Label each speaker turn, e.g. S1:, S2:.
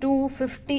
S1: 250